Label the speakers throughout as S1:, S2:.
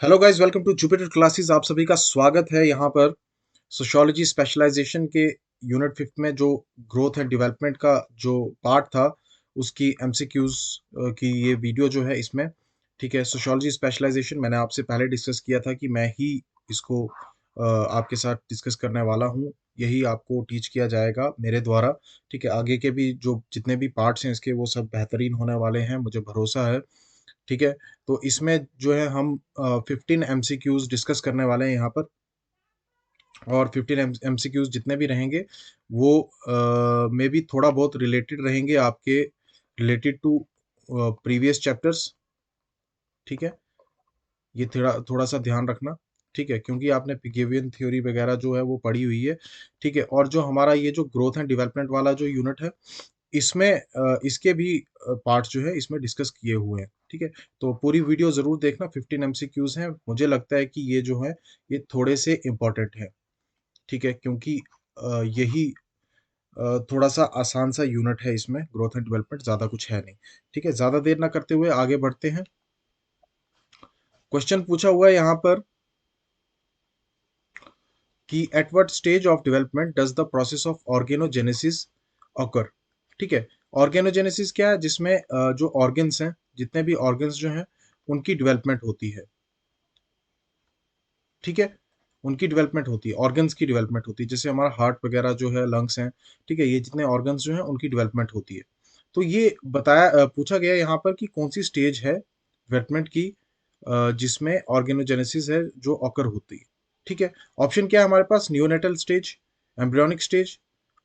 S1: Hello guys, welcome to Jupiter classes. आप सभी का स्वागत है यहाँ पर। सोशियोलॉजी स्पेशलाइजेशन के यूनिट 5 में जो ग्रोथ एंड डेवलपमेंट का जो पार्ट था उसकी एमसीक्यूज की ये वीडियो जो है इसमें, ठीक है। सोशियोलॉजी स्पेशलाइजेशन मैंने आपसे पहले डिस्कस किया था कि मैं ही इसको आपके साथ डिस्कस करने वाला हूँ। यही आपको टीच किया जाएगा मेरे द्वारा, ठीक है। आगे के भी जो जितने भी पार्ट्स हैं इसके वो सब बेहतरीन होने वाले हैं, मुझे भरोसा है, ठीक है। तो इसमें जो है हम 15 एमसीक्यूज डिस्कस करने वाले हैं यहाँ पर। और 15 एमसीक्यूज जितने भी रहेंगे वो मे बी थोड़ा बहुत रिलेटेड रहेंगे आपके, रिलेटेड टू प्रीवियस चैप्टर्स, ठीक है। ये थोड़ा थोड़ा सा ध्यान रखना, ठीक है, क्योंकि आपने पिगेवियन थ्योरी वगैरह जो है वो पढ़ी हुई है, ठीक है। और जो हमारा ये जो ग्रोथ एंड डेवलपमेंट वाला जो यूनिट है इसमें इसके भी पार्ट्स जो है इसमें डिस्कस किए हुए हैं, ठीक है। तो पूरी वीडियो जरूर देखना। 15 एमसीक्यूज हैं, मुझे लगता है कि ये जो है ये थोड़े से इम्पोर्टेंट है, ठीक है, क्योंकि यही थोड़ा सा आसान सा यूनिट है। इसमें ग्रोथ एंड डेवलपमेंट ज्यादा कुछ है नहीं, ठीक है। ज्यादा देर ना करते हुए आगे बढ़ते हैं। क्वेश्चन पूछा हुआ है यहाँ पर कि at what stage of development does the process of organogenesis occur, ठीक है। ऑर्गेनोजेनेसिस क्या है? जिसमें जो ऑर्गन्स हैं, जितने भी ऑर्गन्स जो हैं उनकी डेवलपमेंट होती है, ठीक है। उनकी डेवलपमेंट होती है, ऑर्गन्स की डेवलपमेंट होती है। जैसे हमारा हार्ट वगैरह जो है, लंग्स हैं, ठीक है, ये जितने ऑर्गन्स जो हैं उनकी डेवलपमेंट होती है। तो ये बताया पूछा गया यहाँ पर कि कौन सी स्टेज है डेवलपमेंट की जिसमें ऑर्गेनोजेनेसिस है जो ऑकर होती है, ठीक है। ऑप्शन क्या है हमारे पास? Neonatal stage, embryonic stage,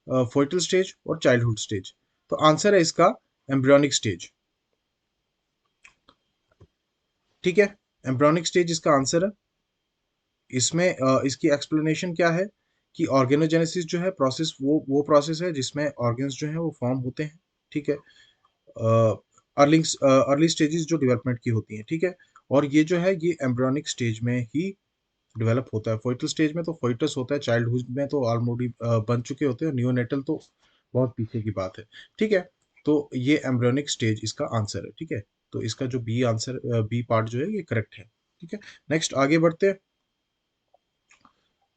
S1: foetal stage और चाइल्डहुड स्टेज। तो आंसर है इसका एम्ब्रियोनिक स्टेज, ठीक है। एम्ब्रियोनिक स्टेज इसका आंसर है। इसमें इसकी एक्सप्लेनेशन क्या है कि ऑर्गेनोजेनेसिस जो है प्रोसेस, वो प्रोसेस है जिसमें ऑर्गन्स जो है वो फॉर्म होते हैं, ठीक है। अर्ली अर्ली स्टेजेस जो डेवलपमेंट की होती हैं, ठीक है। और ये जो है ये एम्ब्रियोनिक स्टेज में ही डेवलप होता है। फोइटल स्टेज में तो फोइटस होता है, चाइल्डहुड में तो ऑलरेडी बन चुके होते हैं, नियोनेटल तो बहुत पीछे की बात है, ठीक है। तो ये एम्ब्रियोनिक स्टेज इसका आंसर है, ठीक है। तो इसका जो बी आंसर, बी पार्ट जो है ये करेक्ट है, ठीक है। नेक्स्ट आगे बढ़ते हैं।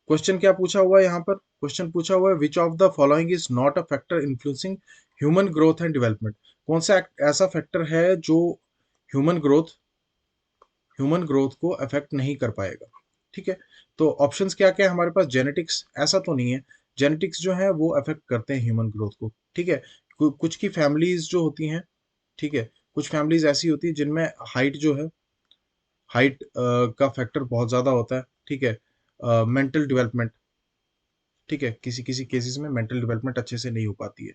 S1: क्वेश्चन क्या पूछा हुआ है यहाँ पर? क्वेश्चन पूछा हुआ है which of the following is not a factor influencing human growth and development. कौन सा ऐसा फैक्टर है जो ह्यूमन ग्रोथ ह्यूमन ग्रोथ को अफेक्ट नहीं कर पाएगा, ठीक है। तो ऑप्शंस क्या क्या है हमारे पास? जेनेटिक्स ऐसा तो नहीं है, जेनेटिक्स जो है वो अफेक्ट करते हैं ह्यूमन ग्रोथ को, ठीक है। कुछ की फैमिलीज जो होती हैं, ठीक है, कुछ फैमिलीज ऐसी होती है जिनमें हाइट जो है, हाइट का फैक्टर बहुत ज्यादा होता है, ठीक है। मेंटल डेवलपमेंट, ठीक है, किसी किसी केसेस में मेंटल डेवलपमेंट अच्छे से नहीं हो पाती है,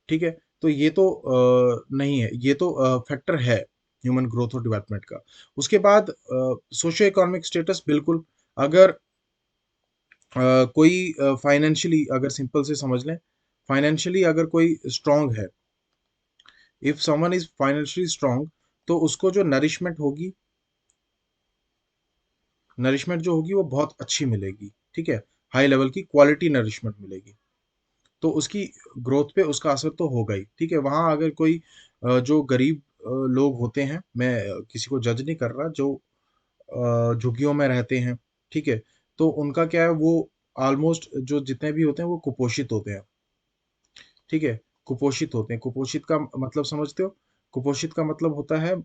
S1: ठीक है। तो ये तो नहीं है, ये तो फैक्टर है ह्यूमन ग्रोथ और डेवलपमेंट का। उसके बाद सोशियो इकोनॉमिक स्टेटस, बिल्कुल। अगर कोई फाइनेंशियली, अगर सिंपल से समझ लें, फाइनेंशियली अगर कोई स्ट्रांग है, if someone is financially strong, तो उसको जो नरिशमेंट होगी, नरिशमेंट जो होगी वो बहुत अच्छी मिलेगी, ठीक है। हाई लेवल की क्वालिटी नरिशमेंट मिलेगी, तो उसकी ग्रोथ पे उसका असर तो होगा ही, ठीक है। वहाँ अगर कोई जो गरीब लोग होते हैं, मैं किसी को जज नहीं कर रहा, जो झुग्गियों में रहते हैं, ठीक है, तो उनका क्या है, वो ऑलमोस्ट जो जितने भी होते हैं वो कुपोषित होते हैं, ठीक है। कुपोषित होते हैं। कुपोषित का मतलब समझते हो? कुपोषित का मतलब होता है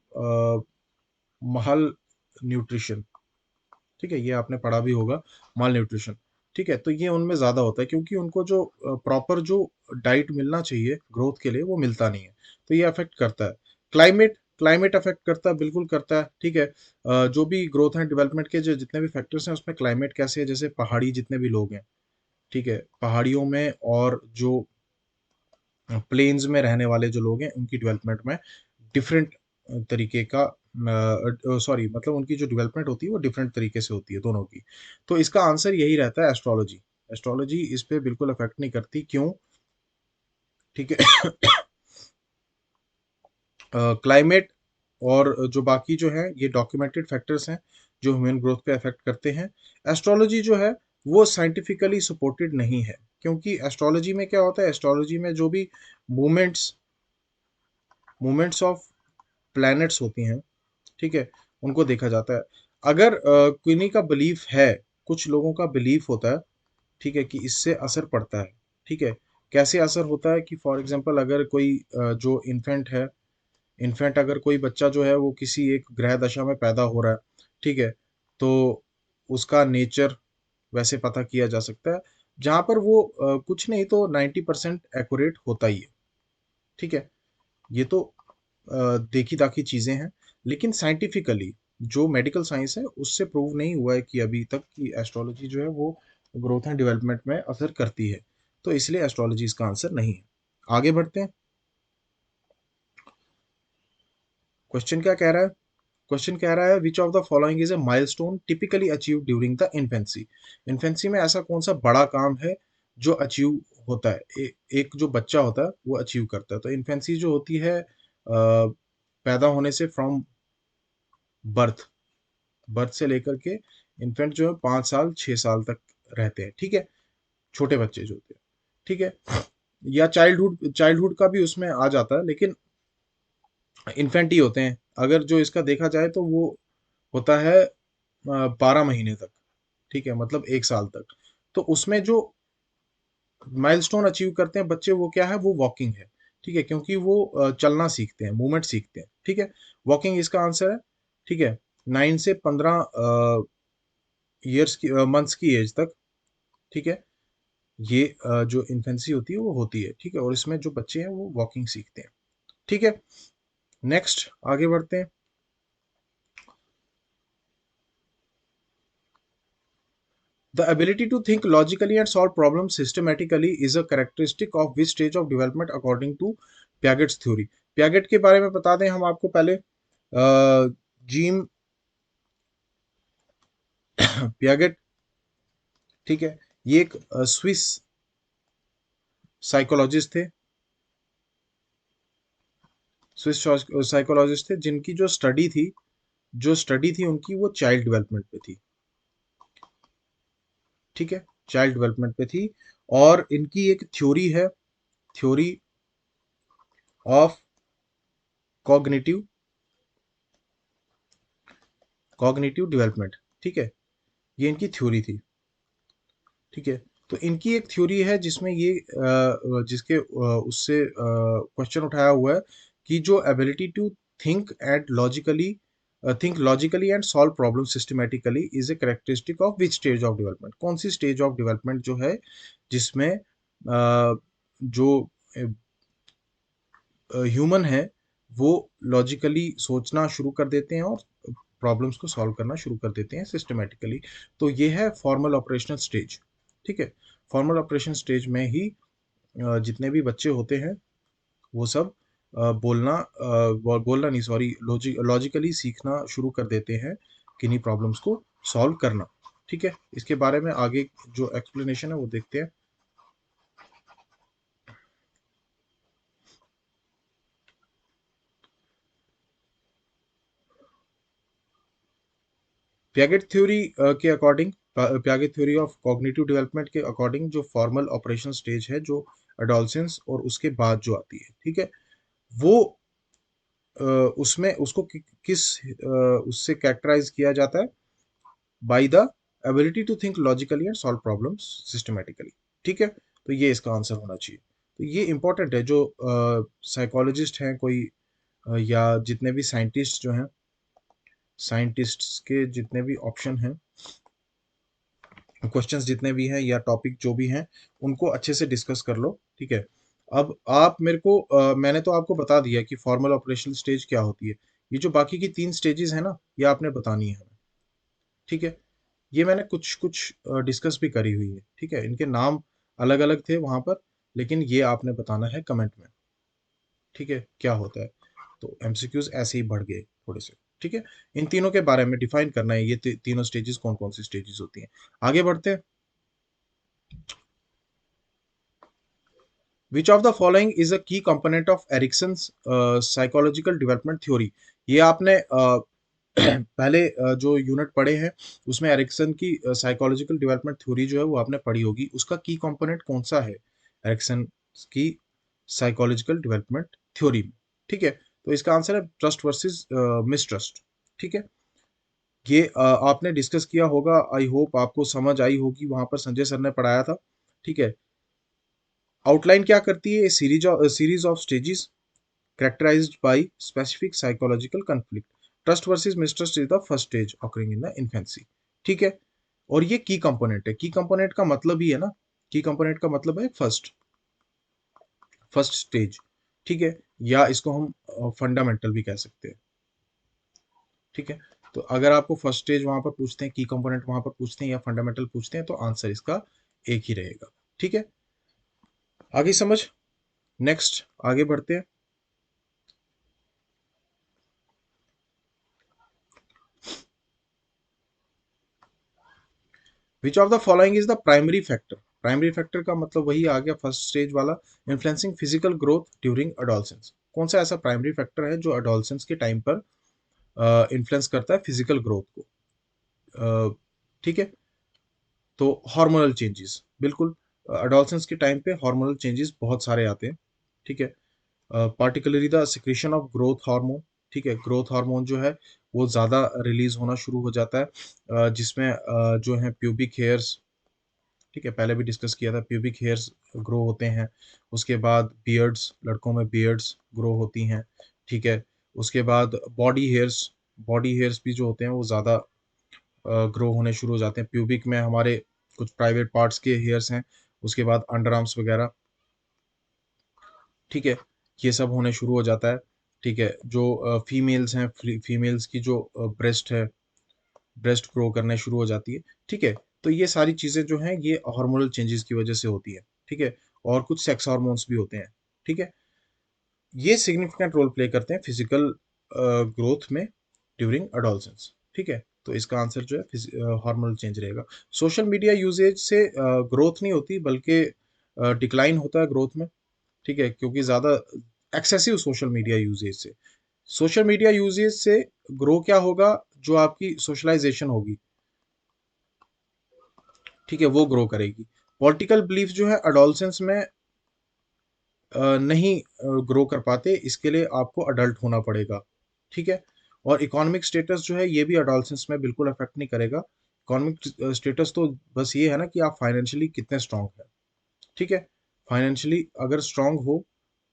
S1: महल न्यूट्रिशन, ठीक है, ये आपने पढ़ा भी होगा, माल न्यूट्रिशन, ठीक है। तो ये उनमें ज्यादा होता है क्योंकि उनको जो प्रॉपर जो डाइट मिलना चाहिए ग्रोथ के लिए वो मिलता नहीं है, तो ये अफेक्ट करता है। क्लाइमेट, क्लाइमेट अफेक्ट करता है, बिल्कुल करता है, ठीक है। जो भी ग्रोथ एंड डेवलपमेंट के जो जितने भी फैक्टर्स हैं उसमें क्लाइमेट कैसे है, जैसे पहाड़ी जितने भी लोग हैं, ठीक है, पहाड़ियों में और जो प्लेन्स में रहने वाले जो लोग हैं उनकी डेवलपमेंट में डिफरेंट तरीके का, सॉरी, मतलब उनकी जो डेवलपमेंट होती है वो डिफरेंट तरीके से होती है दोनों की। तो इसका आंसर यही रहता है, एस्ट्रोलॉजी। एस्ट्रोलॉजी इस पे बिल्कुल अफेक्ट नहीं करती, क्यों? ठीक है। क्लाइमेट और जो बाकी जो है ये डॉक्यूमेंटेड फैक्टर्स हैं जो ह्यूमन ग्रोथ पे अफेक्ट करते हैं। एस्ट्रोलॉजी जो है वो साइंटिफिकली सपोर्टेड नहीं है, क्योंकि एस्ट्रोलॉजी में क्या होता है, एस्ट्रोलॉजी में जो भी मूवमेंट्स मूवमेंट्स ऑफ प्लैनेट्स होती हैं, ठीक है, उनको देखा जाता है। अगर किन्हीं का बिलीफ है, कुछ लोगों का बिलीफ होता है, ठीक है, कि इससे असर पड़ता है, ठीक है। कैसे असर होता है कि फॉर एग्जांपल अगर कोई जो इन्फेंट है, इन्फेंट अगर कोई बच्चा जो है वो किसी एक ग्रह दशा में पैदा हो रहा है, ठीक है, तो उसका नेचर वैसे पता किया जा सकता है, जहाँ पर वो कुछ नहीं तो 90% एक्यूरेट होता ही है, ठीक है। ये तो देखी दाखी चीजें हैं, लेकिन साइंटिफिकली जो मेडिकल साइंस है उससे प्रूव नहीं हुआ है कि अभी तक कि एस्ट्रोलॉजी जो है वो ग्रोथ एंड डेवलपमेंट में असर करती है, तो इसलिए एस्ट्रोलॉजी इसका आंसर नहीं है। आगे बढ़ते हैं। क्वेश्चन क्या कह रहा है? क्वेश्चन कह रहा है which of the following is a milestone typically achieve during the infancy. Infancy में ऐसा कौन सा बड़ा काम है जो अचीव होता है, एक जो बच्चा होता है वो अचीव करता है। तो इन्फेंसी जो होती है पैदा होने से, फ्रॉम बर्थ, बर्थ से लेकर के इन्फेंट जो है 5 साल 6 साल तक रहते हैं, ठीक है, छोटे बच्चे जो होते हैं, ठीक है। या चाइल्डहुड, चाइल्डहुड का भी उसमें आ जाता है, लेकिन इन्फेंट ही होते हैं। अगर जो इसका देखा जाए तो वो होता है 12 महीने तक, ठीक है, मतलब 1 साल तक। तो उसमें जो माइलस्टोन अचीव करते हैं बच्चे, वो क्या है, वो वॉकिंग है, ठीक है, क्योंकि वो चलना सीखते हैं, मूवमेंट सीखते हैं, ठीक है। वॉकिंग इसका आंसर है, ठीक है। 9 से 15 ईयर्स की, मंथ्स की एज तक, ठीक है, ये जो इन्फेंसी होती है वो होती है, ठीक है, और इसमें जो बच्चे हैं वो वॉकिंग सीखते हैं, ठीक है। नेक्स्ट आगे बढ़ते हैं। The ability to think logically and solve problems systematically is a characteristic of which stage of development according to Piaget's theory। Piaget के बारे में बता दें हम आपको पहले। जीन पियागेट, ठीक है, ये एक स्विस साइकोलॉजिस्ट थे, स्विस साइकोलॉजिस्ट थे, जिनकी जो स्टडी थी, जो स्टडी थी उनकी, वो चाइल्ड डेवलपमेंट पे थी, ठीक है, चाइल्ड डेवलपमेंट पे थी। और इनकी एक थ्योरी है, theory of cognitive, cognitive development, ठीक है, ये इनकी थ्योरी थी, ठीक है। तो इनकी एक थ्योरी है जिसमें ये जिसके उससे क्वेश्चन उठाया हुआ है कि जो ability to think and logically, think logically and solve problem systematically is a characteristic of which stage of development. कौन सी स्टेज ऑफ डेवलपमेंट जो है जिसमें जो ह्यूमन है वो लॉजिकली सोचना शुरू कर देते हैं और प्रॉब्लम्स को सॉल्व करना शुरू कर देते हैं सिस्टमेटिकली। तो ये है फॉर्मल ऑपरेशनल स्टेज, ठीक है। फॉर्मल ऑपरेशन स्टेज में ही जितने भी बच्चे होते हैं वो सब बोलना नहीं, सॉरी, लॉजिकली सीखना शुरू कर देते हैं किन्हीं प्रॉब्लम्स को सॉल्व करना, ठीक है। इसके बारे में आगे जो एक्सप्लेनेशन है वो देखते हैं। पियागेट थ्योरी के according, Piaget theory of cognitive development के अकॉर्डिंग, जो फॉर्मल ऑपरेशन स्टेज है, जो एडोलसेंस और उसके बाद जो आती है, ठीक है, वो उसमें उसको किस उससे कैरेक्टराइज किया जाता है, by the ability to think logically and solve problems systematically, ठीक है। तो ये इसका आंसर होना चाहिए। तो ये इंपॉर्टेंट है, जो साइकोलॉजिस्ट हैं कोई, या जितने भी साइंटिस्ट जो हैं, साइंटिस्ट्स के जितने भी ऑप्शन हैं, क्वेश्चंस जितने भी हैं या टॉपिक जो भी हैं, उनको अच्छे से डिस्कस कर लो, ठीक है। अब आप मेरे को मैंने तो आपको बता दिया कि फॉर्मल ऑपरेशनल स्टेज क्या होती है। ये जो बाकी की 3 स्टेजेस है ना, ये आपने बतानी है हमें, ठीक है। ये मैंने कुछ कुछ डिस्कस भी करी हुई है, ठीक है, इनके नाम अलग अलग थे वहां पर, लेकिन ये आपने बताना है कमेंट में, ठीक है, क्या होता है। तो एमसीक्यूज ऐसे ही बढ़ गए थोड़े से, ठीक है। इन तीनों के बारे में डिफाइन करना है, ये तीनों स्टेजेस कौन कौन सी स्टेजेस होती हैं। आगे बढ़ते हैं। Which of the following is a key component of Erikson's psychological development theory. ये आपने पहले जो यूनिट पढ़े हैं उसमें एरिक्सन की साइकोलॉजिकल डेवलपमेंट थ्योरी जो है वो आपने पढ़ी होगी, उसका की कंपोनेंट कौन सा है एरिक्सन की साइकोलॉजिकल डेवलपमेंट थ्योरी में, ठीक है। तो इसका आंसर है ट्रस्ट वर्सेस मिसट्रस्ट, ठीक है। ये आपने डिस्कस किया होगा, आई होप आपको समझ आई होगी, वहां पर संजय सर ने पढ़ाया था। ठीक है, आउटलाइन क्या करती है? Series of stages characterized by specific psychological conflict. Trust versus mistrust is the first stage occurring in the infancy. ठीक है, और ये की कंपोनेंट है। की कंपोनेंट का मतलब ही है ना, की कंपोनेंट का मतलब है फर्स्ट स्टेज। ठीक है, या इसको हम फंडामेंटल भी कह सकते हैं। ठीक है, तो अगर आपको फर्स्ट स्टेज वहां पर पूछते हैं, की कंपोनेंट वहां पर पूछते हैं या फंडामेंटल पूछते हैं, तो आंसर इसका एक ही रहेगा। ठीक है, आगे समझ। नेक्स्ट आगे बढ़ते हैं। Which of the following is the primary factor? Primary factor का मतलब वही आ गया फर्स्ट स्टेज वाला, influencing physical growth during adolescence. कौन सा ऐसा प्राइमरी फैक्टर है जो अडोलसेंस के टाइम पर इन्फ्लुएंस करता है फिजिकल ग्रोथ को? ठीक है, तो हार्मोनल चेंजेस, बिल्कुल। अडोलसेंस के टाइम पे हार्मोनल चेंजेस बहुत सारे आते हैं। ठीक है, particularly the secretion of growth hormone. ठीक है, ग्रोथ हार्मोन जो है वो ज़्यादा रिलीज होना शुरू हो जाता है, जिसमें जो है प्यूबिक हेयर्स। ठीक है, पहले भी डिस्कस किया था, प्यूबिक हेयर्स ग्रो होते हैं। उसके बाद बियर्ड्स, लड़कों में बियर्ड्स ग्रो होती हैं। ठीक है, उसके बाद बॉडी हेयर्स भी जो होते हैं वो ज़्यादा ग्रो होने शुरू हो जाते हैं। प्यूबिक में हमारे कुछ प्राइवेट पार्ट्स के हेयर्स हैं, उसके बाद अंडर आर्म्स वगैरह। ठीक है, ये सब होने शुरू हो जाता है। ठीक है, जो फीमेल्स हैं, फीमेल्स की जो ब्रेस्ट है, ब्रेस्ट ग्रो करने शुरू हो जाती है। ठीक है, तो ये सारी चीज़ें जो हैं ये हार्मोनल चेंजेस की वजह से होती है। ठीक है, और कुछ सेक्स हार्मोन्स भी होते हैं। ठीक है, ये सिग्निफिकेंट रोल प्ले करते हैं फिजिकल ग्रोथ में ड्यूरिंग अडोलसेंस। ठीक है, तो इसका आंसर जो है हार्मोनल चेंज रहेगा। सोशल मीडिया यूजेज से ग्रोथ नहीं होती, बल्कि डिक्लाइन होता है ग्रोथ में। ठीक है, क्योंकि ज़्यादा एक्सेसिव सोशल मीडिया यूजेज से, ग्रो क्या होगा? जो आपकी सोशलाइजेशन होगी, ठीक है, वो ग्रो करेगी। पॉलिटिकल बिलीफ जो है अडोलसेंस में नहीं ग्रो कर पाते, इसके लिए आपको अडल्ट होना पड़ेगा। ठीक है, और इकोनॉमिक स्टेटस जो है ये भी अडोलसेंस में बिल्कुल अफेक्ट नहीं करेगा। इकोनॉमिक स्टेटस तो बस ये है ना कि आप फाइनेंशियली कितने स्ट्रांग हैं। ठीक है, फाइनेंशियली अगर स्ट्रांग हो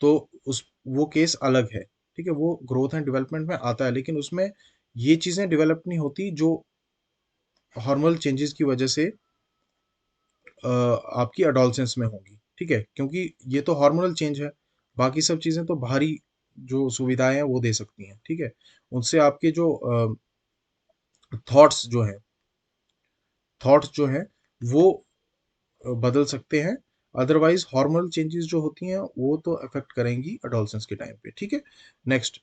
S1: तो उस वो केस अलग है। ठीक है, वो ग्रोथ एंड डेवलपमेंट में आता है, लेकिन उसमें ये चीज़ें डेवलप नहीं होती जो हार्मोनल चेंजेस की वजह से आपकी अडोलसेंस में होंगी। ठीक है, क्योंकि ये तो हार्मोनल चेंज है, बाकी सब चीज़ें तो बाहरी जो सुविधाएं हैं वो दे सकती हैं। ठीक है, उनसे आपके जो थॉट्स जो हैं थॉट्स जो हैं वो बदल सकते हैं। अदरवाइज हार्मोनल चेंजेस जो होती हैं वो तो अफेक्ट करेंगी अडोलसेंस के टाइम पे। ठीक है, next.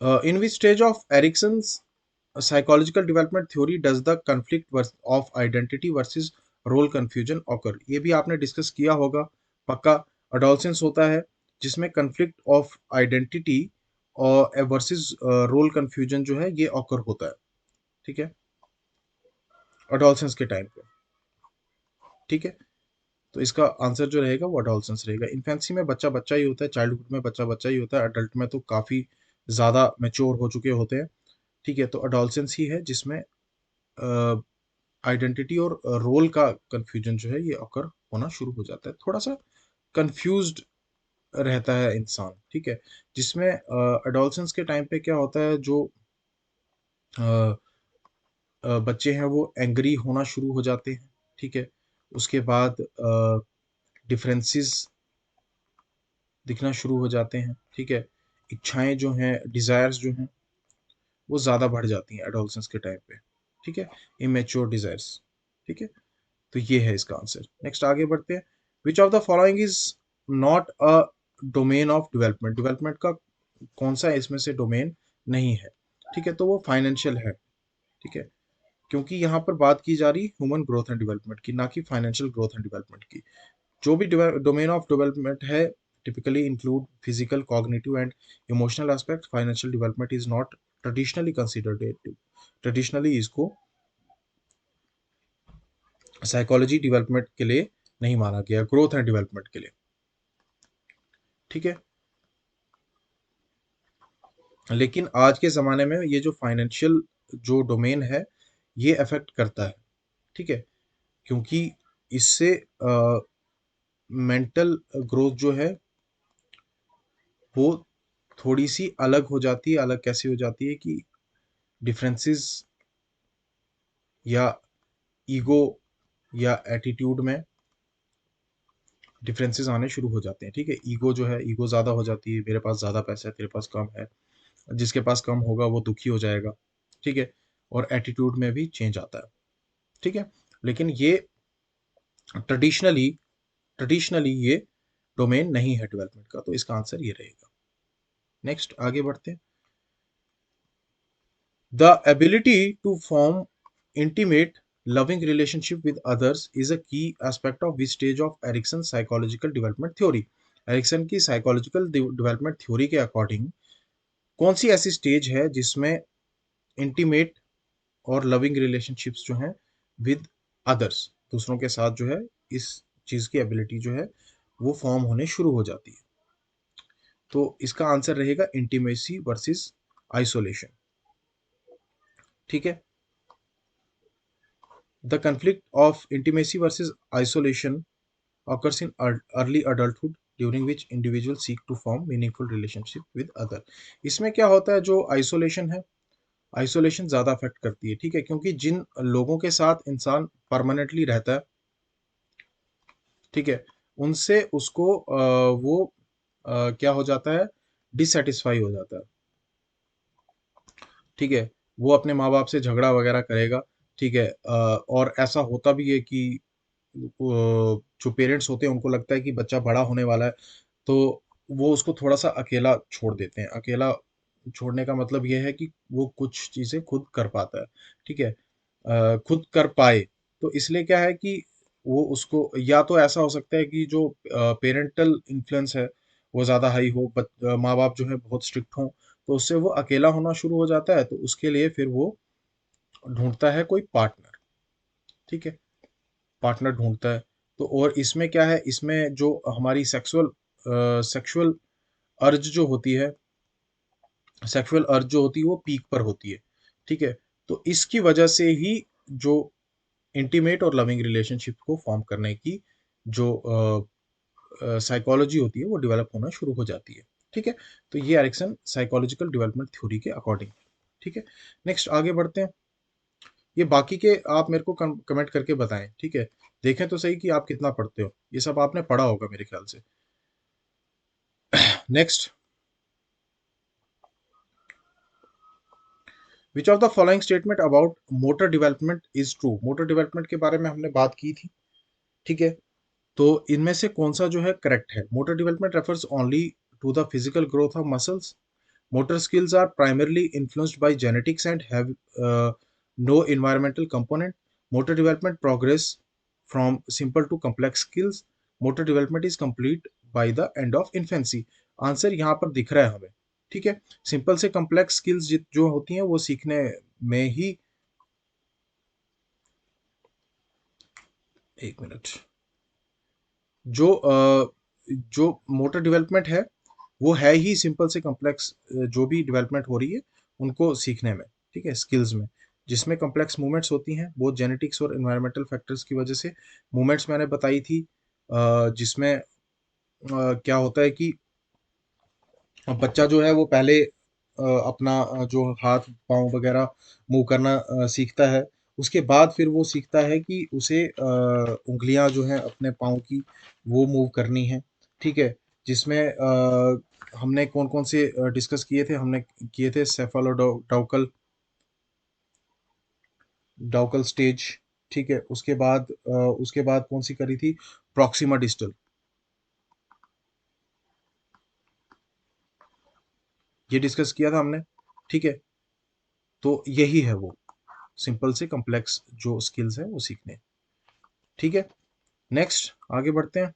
S1: In which stage of Erikson's psychological development theory does the conflict of identity versus role confusion occur? ये भी आपने डिस्कस किया होगा पक्का। अडोलसेंस होता है जिसमें conflict ऑफ आइडेंटिटी और वर्सेस रोल कंफ्यूजन जो है ये ऑकर होता है। ठीक है, अडोलसेंस के टाइम पे। ठीक है, तो इसका आंसर जो रहेगा वो अडोलसेंस रहेगा। इन्फेंसी में बच्चा बच्चा ही होता है, चाइल्डहुड में बच्चा बच्चा ही होता है, अडल्ट में तो काफ़ी ज़्यादा मैच्योर हो चुके होते हैं। ठीक है, तो अडोलसेंस ही है जिसमें आइडेंटिटी और रोल का कंफ्यूजन जो है ये अकर होना शुरू हो जाता है। थोड़ा सा कंफ्यूज्ड रहता है इंसान। ठीक है, जिसमें अडोलसेंस के टाइम पे क्या होता है, जो अ, बच्चे हैं वो एंग्री होना शुरू हो जाते हैं। ठीक है, उसके बाद डिफरेंसेस दिखना शुरू हो जाते हैं। ठीक है, इच्छाएं जो हैं, डिज़ायर्स जो हैं वो ज़्यादा बढ़ जाती हैं एडोलसेंस के टाइम पे। ठीक है, इमेच्योर डिज़ायर्स। ठीक है, तो ये है इसका आंसर। नेक्स्ट आगे बढ़ते हैं। Which of the following is not a domain of development? Development का कौन सा इसमें से डोमेन नहीं है? ठीक है, तो वो फाइनेंशियल है। ठीक है, क्योंकि यहाँ पर बात की जा रही ह्यूमन ग्रोथ एंड डेवलपमेंट की, ना कि फाइनेंशियल ग्रोथ एंड डेवलपमेंट की। जो भी डोमेन ऑफ डेवलपमेंट है typically include physical, cognitive, and emotional aspects. Financial development is not traditionally considered it. Traditionally इसको साइकोलॉजी डेवलपमेंट के लिए नहीं माना गया, ग्रोथ एंड डेवलपमेंट के लिए। ठीक है, लेकिन आज के ज़माने में ये जो फाइनेंशियल जो डोमेन है, ये अफ़ेक्ट करता है, ठीक है? क्योंकि इससे मेंटल ग्रोथ जो है, वो थोड़ी-सी अलग हो जाती है। अलग कैसे हो जाती है कि डिफरेंसेस या ईगो या एटीट्यूड में डिफरेंसेस आने शुरू हो जाते हैं, ठीक है? ईगो जो है, ईगो ज़्यादा हो जाती है, मेरे पास ज़्यादा पैसा है, तेरे पास कम है। जिसके पास कम होगा वो दुखी हो जाएगा, ठीक है? और एटीट्यूड में भी चेंज आता है, ठीक है? लेकिन ये ट्रेडिशनली ट्रेडिशनली ये डोमेन नहीं है डेवलपमेंट का, तो इसका आंसर ये रहेगा। नेक्स्ट आगे बढ़ते हैं। The ability to form intimate, loving relationship with others is a key aspect of which stage of Erickson's psychological development theory. Erikson की साइकोलॉजिकल डेवलपमेंट थ्योरी के अकॉर्डिंग कौन सी ऐसी स्टेज है जिसमें इंटीमेट और लविंग रिलेशनशिप्स जो हैं विद अदर्स, दूसरों के साथ जो है, इस चीज की एबिलिटी जो है वो फॉर्म होने शुरू हो जाती है। तो इसका आंसर रहेगा इंटीमेसी वर्सेस आइसोलेशन, ठीक है? The conflict of intimacy versus isolation occurs in early adulthood during which individuals seek to form meaningful relationship with other। इसमें क्या होता है, जो आइसोलेशन है, आइसोलेशन ज़्यादा अफेक्ट करती है, ठीक है? क्योंकि जिन लोगों के साथ इंसान परमानेंटली रहता है, ठीक है, उनसे उसको वो क्या हो जाता है, डिससेटिस्फाई हो जाता है, ठीक है? वो अपने माँ बाप से झगड़ा वगैरह करेगा, ठीक है? और ऐसा होता भी है कि जो पेरेंट्स होते हैं उनको लगता है कि बच्चा बड़ा होने वाला है, तो वो उसको थोड़ा सा अकेला छोड़ देते हैं। अकेला छोड़ने का मतलब ये है कि वो कुछ चीज़ें खुद कर पाता है, ठीक है? खुद कर पाए, तो इसलिए क्या है कि वो उसको, या तो ऐसा हो सकता है कि जो पेरेंटल इन्फ्लुएंस है वो ज़्यादा हाई हो, माँ बाप जो है बहुत स्ट्रिक्ट हों, तो उससे वो अकेला होना शुरू हो जाता है, तो उसके लिए फिर वो ढूंढता है कोई पार्टनर, ठीक है? पार्टनर ढूंढता है। तो और इसमें क्या है, इसमें जो हमारी सेक्सुअल अर्ज जो होती है, सेक्सुअल अर्ज जो होती है वो पीक पर होती है, ठीक है? तो इसकी वजह से ही जो इंटीमेट और लविंग रिलेशनशिप को फॉर्म करने की जो साइकोलॉजी होती है वो डेवलप होना शुरू हो जाती है, ठीक है? तो ये एरिक्सन साइकोलॉजिकल डेवलपमेंट थ्योरी के अकॉर्डिंग, ठीक है? नेक्स्ट आगे बढ़ते हैं। ये बाकी के आप मेरे को कमेंट करके बताएं, ठीक है? देखें तो सही कि आप कितना पढ़ते हो, ये सब आपने पढ़ा होगा मेरे ख्याल से। Next, which of the following statement about motor development is true? Motor development के बारे में हमने बात की थी, ठीक है? तो इनमें से कौन सा जो है करेक्ट है? Motor development refers only to the physical growth of muscles. Motor skills are primarily influenced by genetics and have no environmental component. Motor development progress from simple to complex skills. Motor development is complete by the end of infancy. Answer यहाँ पर दिख रहा है हमें, ठीक है? Simple से complex skills जो होती हैं वो सीखने में ही, एक मिनट, जो जो मोटर डेवलपमेंट है वो है ही सिंपल से कम्प्लेक्स, जो भी डेवलपमेंट हो रही है उनको सीखने में, ठीक है, स्किल्स में, जिसमें कम्प्लेक्स मूवमेंट्स होती हैं बहुत जेनेटिक्स और एनवायरमेंटल फैक्टर्स की वजह से। मूवमेंट्स मैंने बताई थी, जिसमें क्या होता है कि बच्चा जो है वो पहले अपना जो हाथ पाँव वगैरह मूव करना सीखता है। उसके बाद फिर वो सीखता है कि उसे उंगलियां जो हैं अपने पाँव की वो मूव करनी है, ठीक है? जिसमें हमने कौन कौन से डिस्कस किए थे, हमने किए थे सेफालोडाउकल डाउकल स्टेज, ठीक है? उसके बाद कौन सी करी थी, प्रॉक्सिमा डिस्टल, ये डिस्कस किया था हमने, ठीक है? तो यही है वो सिंपल से कम्प्लेक्स जो स्किल्स है वो सीखने, ठीक है? नेक्स्ट आगे बढ़ते हैं।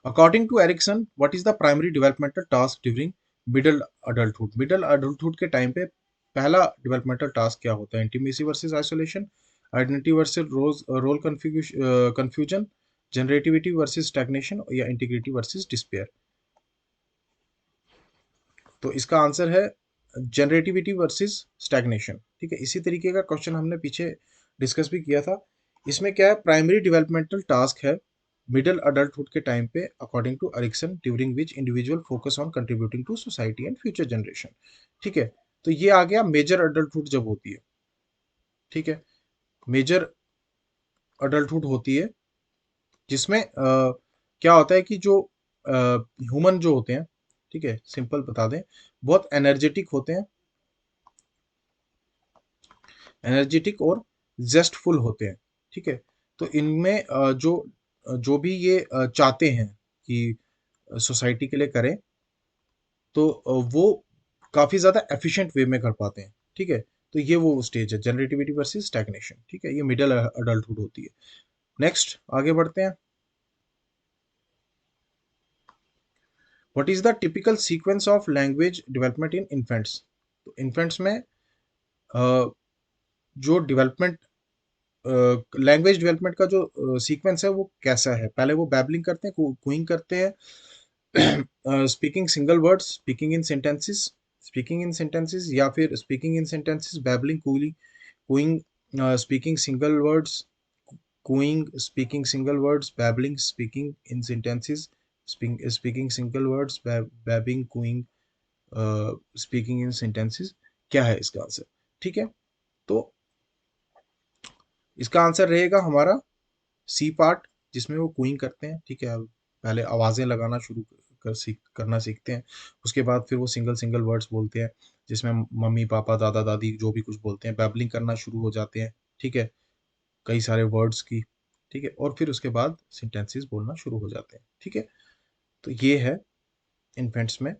S1: According to Erikson, what is the primary developmental task during middle adulthood? Middle adulthood के टाइम पे पहला डेवलपमेंटल टास्क क्या होता है? Intimacy versus isolation, identity versus role confusion, generativity versus stagnation या इंटीग्रिटी वर्सेस डिस्पेयर। तो इसका आंसर है जनरेटिविटी वर्सेस स्टैग्नेशन। ठीक है, इसी तरीके का क्वेश्चन हमने पीछे डिस्कस भी किया था। इसमें क्या है, प्राइमरी डेवलपमेंटल टास्क है मिडिल अडल्टहुड के टाइम पे according to Erikson, during which individual focus on contributing to society and future generation. ठीक है, तो ये आ गया मेजर अडल्टहुड जब होती है। ठीक है, मेजर अडल्टहुड होती है जिसमें क्या होता है कि जो ह्यूमन जो होते हैं, ठीक है, सिंपल बता दें, बहुत एनर्जेटिक होते हैं, एनर्जेटिक और जेस्टफुल होते हैं। ठीक है, तो इनमें जो जो भी ये चाहते हैं कि सोसाइटी के लिए करें, तो वो काफी ज्यादा एफिशिएंट वे में कर पाते हैं। ठीक है, तो ये वो स्टेज है जनरेटिविटी वर्सेस स्टैग्नेशन। ठीक है, ये मिडिल अडल्टहुड होती है। नेक्स्ट आगे बढ़ते हैं। What is the typical sequence of language development in infants. तो इन्फेंट्स में जो डेवलपमेंट, लैंग्वेज डेवलपमेंट का जो सीक्वेंस है वो कैसा है, पहले वो बैबलिंग करते हैं, कूइंग करते हैं, speaking single words, speaking in sentences, speaking in sentences, या फिर speaking in sentences, babbling, cooing, speaking single words, cooing, speaking single words, babbling, speaking in sentences, speaking single words, babbling, cooing, speaking in sentences. क्या है इसका answer? ठीक है, तो इसका answer रहेगा हमारा सी पार्ट, जिसमें वो कूइंग करते हैं। ठीक है, अब पहले आवाजें लगाना शुरू करना सीखते हैं, उसके बाद फिर वो सिंगल सिंगल वर्ड्स बोलते हैं, जिसमें मम्मी पापा दादा दादी जो भी कुछ बोलते हैं, बैबलिंग करना शुरू हो जाते हैं। ठीक है, कई सारे वर्ड्स की। ठीक है, और फिर उसके बाद सेंटेंसेस बोलना शुरू हो जाते हैं। ठीक है, तो ये है इन्फेंट्स में,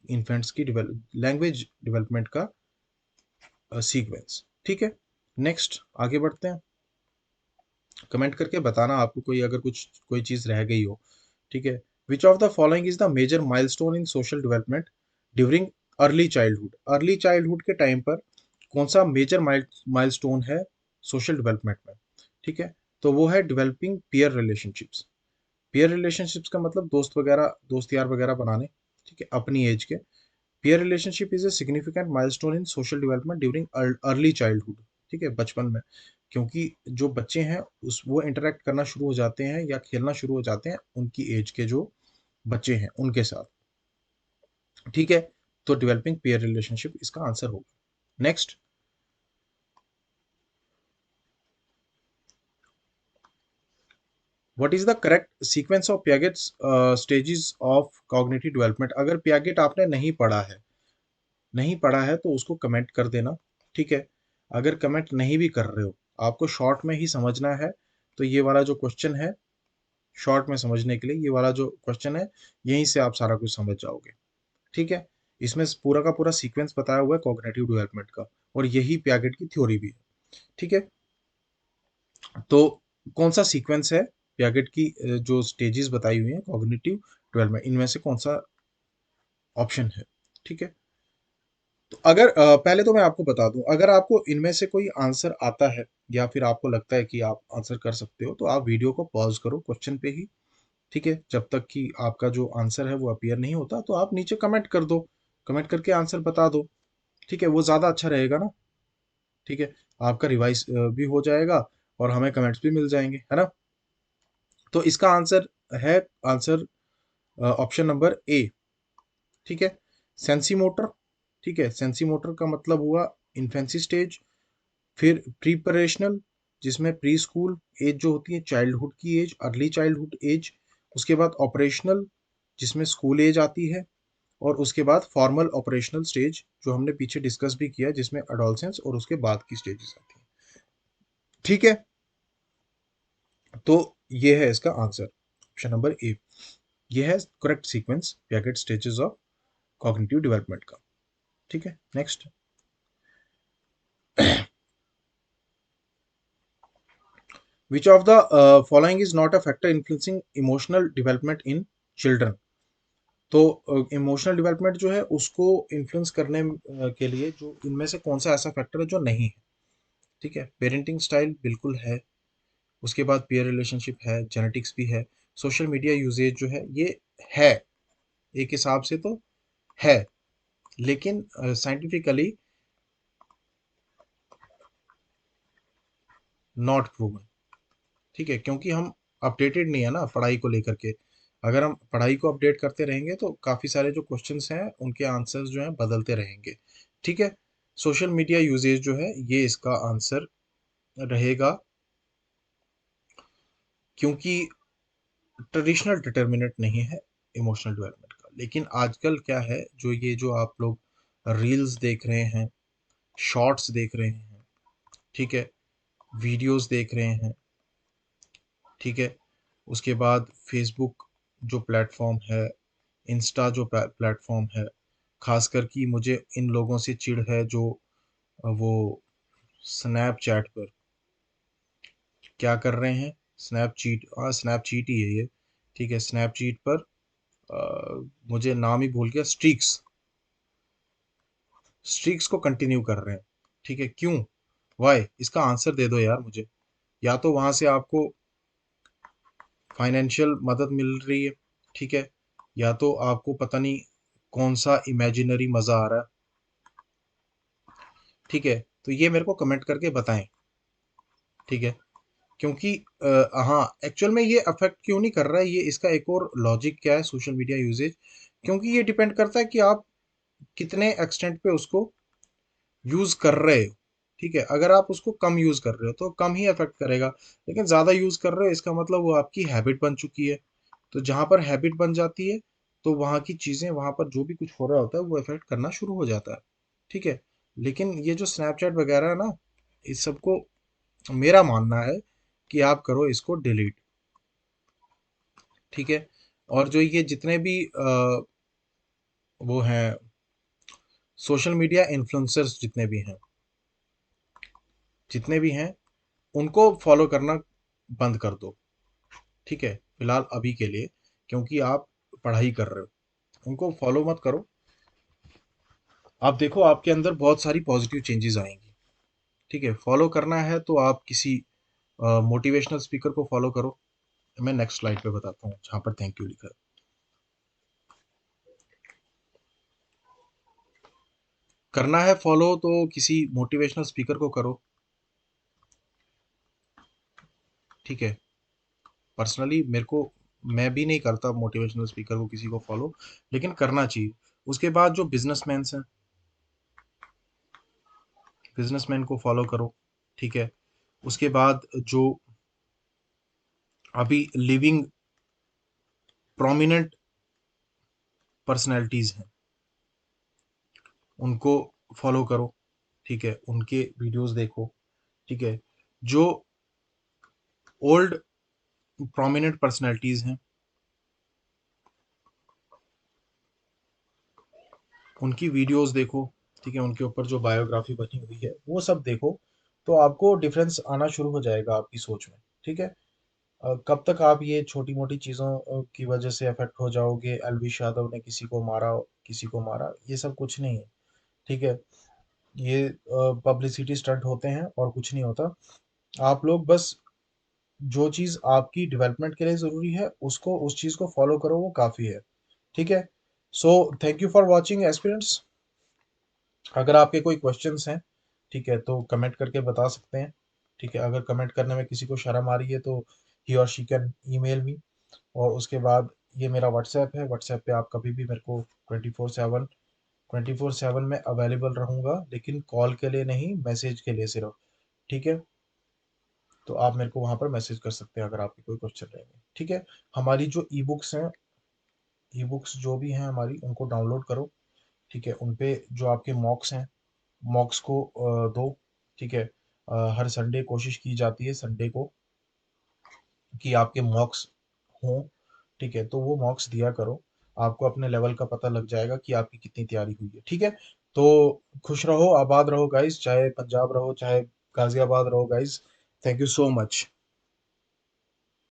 S1: इन्फेंट्स की लैंग्वेज डेवलपमेंट का सीक्वेंस। ठीक है, नेक्स्ट आगे बढ़ते हैं। कमेंट करके बताना आपको कोई अगर कोई चीज रह गई हो। ठीक है, which of the following is the major milestone in social development during early childhood. Early childhood के टाइम पर कौन सा मेजर माइलस्टोन है सोशल डेवलपमेंट में? ठीक है, तो वो है developing peer relationships. Peer relationships का मतलब दोस्त वगैरह, दोस्त यार वगैरह बनाने। ठीक है, अपनी एज के। Peer relationship is a significant milestone in social development during early childhood। ठीक है, बचपन में, क्योंकि जो बच्चे हैं उस वो इंटरेक्ट करना शुरू हो जाते हैं या खेलना शुरू हो जाते हैं उनकी एज के जो बच्चे हैं उनके साथ। ठीक है, तो डेवलपिंग पेयर रिलेशनशिप इसका आंसर होगा। Next, what is the correct sequence of Piaget's stages of cognitive development. अगर पियागेट आपने नहीं पढ़ा है तो उसको कमेंट कर देना। ठीक है, अगर कमेंट नहीं भी कर रहे हो, आपको शॉर्ट में ही समझना है, तो ये वाला जो क्वेश्चन है, शॉर्ट में समझने के लिए ये वाला जो क्वेश्चन है, यहीं से आप सारा कुछ समझ जाओगे। ठीक है, इसमें पूरा का पूरा सीक्वेंस बताया हुआ है कॉग्निटिव डेवलपमेंट का, और यही पियागेट की थ्योरी भी है। ठीक है, तो कौन सा सीक्वेंस है पियागेट की, जो स्टेजेस बताई हुई हैं कॉग्निटिव डेवलपमेंट, इनमें से कौन सा ऑप्शन है? ठीक है, तो अगर पहले तो मैं आपको बता दूं, अगर आपको इनमें से कोई आंसर आता है या फिर आपको लगता है कि आप आंसर कर सकते हो, तो आप वीडियो को पॉज करो क्वेश्चन पे ही। ठीक है, जब तक कि आपका जो आंसर है वो अपीयर नहीं होता, तो आप नीचे कमेंट कर दो, कमेंट करके आंसर बता दो। ठीक है, वो ज़्यादा अच्छा रहेगा ना। ठीक है, आपका रिवाइज भी हो जाएगा और हमें कमेंट्स भी मिल जाएंगे, है ना। तो इसका आंसर है, आंसर ऑप्शन नंबर ए। ठीक है, सेंसी मोटर। ठीक है, सेंसी मोटर का मतलब हुआ इन्फेंसी स्टेज, फिर प्रीपरेशनल, जिसमें प्री स्कूल एज जो होती है, चाइल्डहुड की एज, अर्ली चाइल्डहुड एज। उसके बाद ऑपरेशनल, जिसमें स्कूल एज आती है, और उसके बाद फॉर्मल ऑपरेशनल स्टेज जो हमने पीछे डिस्कस भी किया, जिसमें अडोलसेंस और उसके बाद की स्टेजेस आती हैं। ठीक है, तो ये है इसका आंसर ऑप्शन नंबर ए। ये है correct sequence Piaget stages of cognitive development का। ठीक है, next, which of the following is not a factor influencing emotional development in children. तो इमोशनल डेवलपमेंट जो है उसको इन्फ्लुएंस करने के लिए जो इनमें से कौन सा ऐसा फैक्टर है जो नहीं है? ठीक है, पेरेंटिंग स्टाइल बिल्कुल है, उसके बाद पीयर रिलेशनशिप है, जेनेटिक्स भी है। सोशल मीडिया यूजेज जो है ये है, एक हिसाब से तो है, लेकिन साइंटिफिकली नॉट प्रूवन। ठीक है, क्योंकि हम अपडेटेड नहीं है ना पढ़ाई को लेकर के। अगर हम पढ़ाई को अपडेट करते रहेंगे तो काफ़ी सारे जो क्वेश्चंस हैं उनके आंसर्स जो हैं बदलते रहेंगे। ठीक है, सोशल मीडिया यूजेज जो है ये इसका आंसर रहेगा, क्योंकि ट्रेडिशनल डिटर्मिनेंट नहीं है इमोशनल डेवलपमेंट का। लेकिन आजकल क्या है, जो ये जो आप लोग रील्स देख रहे हैं, शॉर्ट्स देख रहे हैं, ठीक है, वीडियोस देख रहे हैं, ठीक है, उसके बाद फेसबुक जो प्लेटफॉर्म है, इंस्टा जो प्लेटफॉर्म है, खासकर कि मुझे इन लोगों से चिढ़ है जो वो स्नैपचैट पर क्या कर रहे हैं, स्नैपचीट, हाँ स्नैपचीट ही है ये, ठीक है, स्नैपचीट पर मुझे नाम ही भूल गया, स्ट्रीक्स, स्ट्रीक्स को कंटिन्यू कर रहे हैं। ठीक है, क्यों, वाई, इसका आंसर दे दो यार मुझे। या तो वहां से आपको फाइनेंशियल मदद मिल रही है, ठीक है, या तो आपको पता नहीं कौन सा इमेजिनरी मजा आ रहा है। ठीक है, तो ये मेरे को कमेंट करके बताएं। ठीक है, क्योंकि हाँ, एक्चुअल में ये अफेक्ट क्यों नहीं कर रहा है, ये इसका एक और लॉजिक क्या है सोशल मीडिया यूजेज, क्योंकि ये डिपेंड करता है कि आप कितने एक्सटेंट पे उसको यूज कर रहे हो। ठीक है, अगर आप उसको कम यूज कर रहे हो तो कम ही अफेक्ट करेगा, लेकिन ज्यादा यूज कर रहे हो इसका मतलब वो आपकी हैबिट बन चुकी है। तो जहां पर हैबिट बन जाती है तो वहां की चीजें, वहां पर जो भी कुछ हो रहा होता है वो इफेक्ट करना शुरू हो जाता है। ठीक है, लेकिन ये जो स्नैपचैट वगैरह है ना, इस सबको मेरा मानना है कि आप करो इसको डिलीट। ठीक है, और जो ये जितने भी वो हैं सोशल मीडिया इन्फ्लुएंसर्स, जितने भी हैं उनको फॉलो करना बंद कर दो। ठीक है, फिलहाल अभी के लिए, क्योंकि आप पढ़ाई कर रहे हो, उनको फॉलो मत करो। आप देखो आपके अंदर बहुत सारी पॉजिटिव चेंजेस आएंगी। ठीक है, फॉलो करना है तो आप किसी मोटिवेशनल स्पीकर को फॉलो करो। मैं नेक्स्ट स्लाइड पे बताता हूँ जहाँ पर थैंक यू लिखा है। करना है फॉलो तो किसी मोटिवेशनल स्पीकर को करो। ठीक है, पर्सनली मेरे को, मैं भी नहीं करता मोटिवेशनल स्पीकर को किसी को फॉलो, लेकिन करना चाहिए। उसके बाद जो बिजनेसमैन हैं, बिजनेसमैन को फॉलो करो। ठीक है, उसके बाद जो अभी लिविंग प्रोमिनेंट पर्सनैलिटीज हैं उनको फॉलो करो। ठीक है, उनके वीडियोस देखो। ठीक है, जो ओल्ड प्रोमिनेंट पर्सनैलिटीज हैं उनकी वीडियोस देखो। ठीक है, उनके ऊपर जो बायोग्राफी बनी हुई है वो सब देखो, तो आपको डिफरेंस आना शुरू हो जाएगा आपकी सोच में। ठीक है, कब तक आप ये छोटी मोटी चीज़ों की वजह से अफेक्ट हो जाओगे, एलविश यादव ने किसी को मारा, किसी को मारा, ये सब कुछ नहीं है। ठीक है, ये पब्लिसिटी स्टंट होते हैं और कुछ नहीं होता। आप लोग बस जो चीज़ आपकी डेवलपमेंट के लिए ज़रूरी है उसको, उस चीज़ को फॉलो करो, वो काफ़ी है। ठीक है, so thank you for watching aspirants. अगर आपके कोई क्वेश्चंस हैं, ठीक है, तो कमेंट करके बता सकते हैं। ठीक है, अगर कमेंट करने में किसी को शर्म आ रही है तो ही और शी कैन ईमेल मी। और उसके बाद ये मेरा व्हाट्सएप है, व्हाट्सएप पे आप कभी भी मेरे को 24/7 में अवेलेबल रहूँगा, लेकिन कॉल के लिए नहीं, मैसेज के लिए सिर्फ। ठीक है, तो आप मेरे को वहाँ पर मैसेज कर सकते हैं अगर आपके कोई क्वेश्चन रहेंगे। ठीक है, हमारी जो ई बुक्स हैं, ई बुक्स जो भी हैं हमारी, उनको डाउनलोड करो। ठीक है, उन पे जो आपके मॉक्स हैं, मॉक्स को दो। ठीक है, हर संडे कोशिश की जाती है संडे को कि आपके मॉक्स हों। ठीक है, तो वो मॉक्स दिया करो, आपको अपने लेवल का पता लग जाएगा कि आपकी कितनी तैयारी हुई है। ठीक है, तो खुश रहो, आबाद रहो गाइस, चाहे पंजाब रहो चाहे गाजियाबाद रहो guys. Thank you so much.